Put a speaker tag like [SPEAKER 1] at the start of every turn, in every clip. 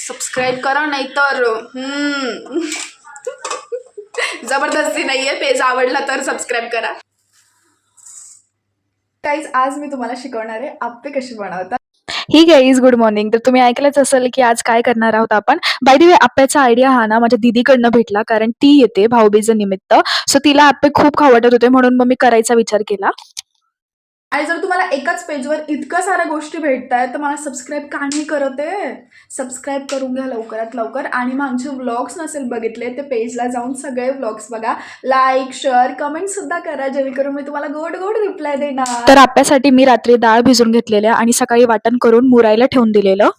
[SPEAKER 1] Subscribe करा, नाही तर जबरदस्ती नाहीये, पेज आवडला तर सबस्क्राईब करा. गाईज, आज मी तुम्हाला शिकवणार आहे आप्पे कसे बनवतात.
[SPEAKER 2] ही गाईज, गुड मॉर्निंग. तर तुम्ही ऐकलंच असेल की आज काय करणार आहोत आपण. बाय द वे, आप्प्याचा आयडिया हा ना माझ्या दीदीकडनं भेटला, कारण ती येते भाऊबीजे निमित्त. सो तिला आप्पे खूप खाऊ वाटत होते, म्हणून मग मी करायचा विचार केला.
[SPEAKER 1] आणि जर तुम्हाला एकाच पेजवर इतक्या साऱ्या गोष्टी भेटत आहेत तर मला सबस्क्राईब का नाही करत आहे? सबस्क्राईब करून घ्या लवकरात लवकर. आणि माझे व्लॉग्स नसेल बघितले ते पेजला जाऊन सगळे व्लॉग्स बघा, लाईक शेअर कमेंट सुद्धा करा, जेणेकरून मी तुम्हाला गोड गोड रिप्लाय देणार.
[SPEAKER 2] तर आप्प्यासाठी मी रात्री डाळ भिजून घेतलेल्या आणि सकाळी वाटण करून मुरायला ठेवून दिलेलं.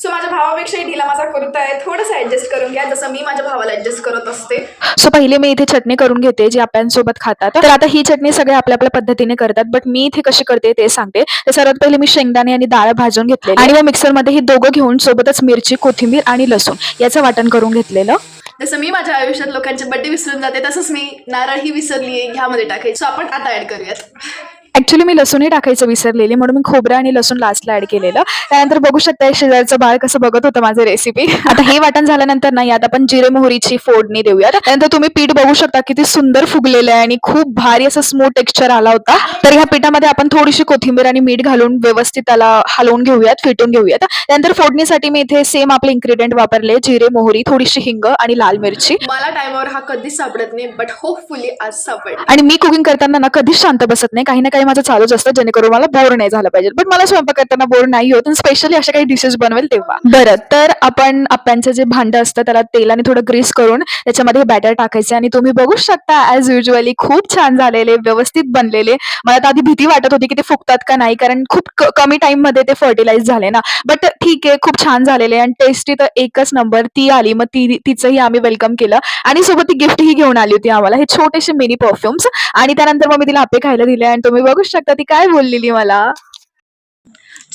[SPEAKER 1] सो माझ्या भावापेक्षाही ढिला माझा करत आहे, थोडंसं ऍडजस्ट करून घ्या, जसं मी माझ्या भावाला ऍडजस्ट करत असते.
[SPEAKER 2] सो पहिले मी इथे चटणी करून घेते जी आप्यांसोबत खातात. तर आता ही चटणी सगळे आपल्या आपल्या पद्धतीने करतात, बट मी इथे कशी करते ते सांगते. तर सर्वात पहिले मी शेंगदाणे आणि डाळ भाजून घेतले आणि मग मिक्सरमध्ये ही दोघं घेऊन सोबतच मिरची, कोथिंबीर आणि लसूण याचं वाटण करून घेतलेलं.
[SPEAKER 1] जसं मी माझ्या आयुष्यात लोकांचे बड्डे विसरून जाते, तसंच मी नारळही विसरली आहे ह्यामध्ये टाकायची. सो आपण आता ऍड करूयात.
[SPEAKER 2] ऍक्च्युली मी लसूणही टाकायचं विसरलेली, म्हणून मी खोबरं आणि लसूण लास्टला ऍड केलेलं. त्यानंतर बघू शकता शेजारचं बाळ कसं बघत होतं माझी रेसिपी. आता हे वाटण झाल्यानंतर ना यात आपण जिरे मोहरीची फोडणी देऊयात. त्यानंतर तुम्ही पीठ बघू शकता किती सुंदर फुगलेलं आहे आणि खूप भारी असं स्मूथ टेक्स्चर आला होता. तर ह्या पिठामध्ये आपण थोडीशी कोथिंबीर आणि मीठ घालून व्यवस्थित त्याला हलवून घेऊयात, फेटून घेऊयात. त्यानंतर फोडणीसाठी मी इथे सेम आपले इन्ग्रेडियंट वापरले, जिरे मोहरी, थोडीशी हिंग आणि लाल मिरची.
[SPEAKER 1] मला टाइमवर हा कधीच सापडत नाही, बट होपफुली आज सापडेल.
[SPEAKER 2] आणि मी कुकिंग करताना ना कधीच शांत बसत नाही, काही ना काही माझं चालूच असतं, जेणेकरून मला बोर नाही झालं पाहिजे. बट मला स्वयंपाक करताना बोर नाही होत, स्पेशली अशा काही डिशेस बनवेल तेव्हा. बरं, तर आपण आप्यांचं जे भांडं असतं त्याला तेलाने थोडं ग्रीस करून त्याच्यामध्ये बॅटर टाकायचे आणि तुम्ही बघू शकता ॲज युज्युअली खूप छान झालेले, व्यवस्थित बनलेले. मला तर आधी भीती वाटत होती की ते फुगतात का नाही, कारण खूप कमी टाईममध्ये ते फर्टिलाइज झाले ना. बट ठीक आहे, खूप छान झालेले आणि टेस्टी तर एकच नंबर. ती आली, मग तिचंही आम्ही वेलकम केलं आणि सोबत ती गिफ्टही घेऊन आली होती आम्हाला, हे छोटेसे मिनी परफ्युम्स. आणि त्यानंतर मग मी तिला आप्पे खायला दिले आणि तुम्ही बघू शकता ती काय बोललेली मला.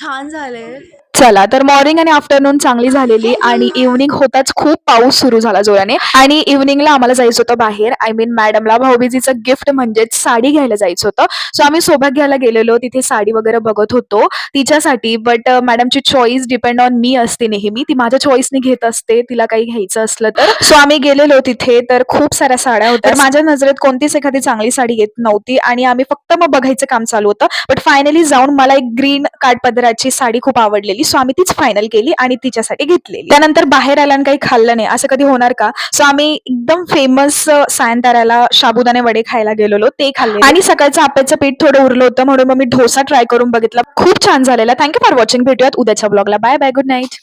[SPEAKER 1] छान झाले.
[SPEAKER 2] चला, तर मॉर्निंग आणि आफ्टरनून चांगली झालेली आणि इव्हनिंग होताच खूप पाऊस सुरू झाला जोराने आणि इव्हनिंगला आम्हाला जायचं होतं बाहेर. आय मीन मॅडमला भाऊबीजीचं गिफ्ट म्हणजेच साडी घ्यायला जायचं होतं. सो आम्ही सोबत घ्यायला गेलेलो, तिथे साडी वगैरे बघत होतो तिच्यासाठी. बट मॅडमची चॉईस डिपेंड ऑन मी असते नेहमी, ती माझ्या चॉईसने घेत असते तिला काही घ्यायचं असलं तर. सो आम्ही गेलेलो तिथे, तर खूप साऱ्या साड्या होत्या. तर माझ्या नजरेत कोणतीच एखादी चांगली साडी येत नव्हती आणि आम्ही फक्त मग बघायचं काम चालू होतं. बट फायनली जाऊन मला एक ग्रीन काठपदराची साडी खूप आवडलेली, सो आम्ही तीच फायनल केली आणि तिच्यासाठी घेतलेली. त्यानंतर बाहेर आल्यानं काही खाल्लं नाही, असं कधी होणार का? सो आम्ही एकदम फेमस सायंताराला साबुदाणे वडे खायला गेलेलो, ते खाल्ले आणि सकाळचं आप्याचं पीठ थोडं उरलं होतं, म्हणून मग मी डोसा ट्राय करून बघितला, खूप छान झालेला. Thank you for watching. भेटूयात उद्याच्या ब्लॉगला. Bye bye, good night.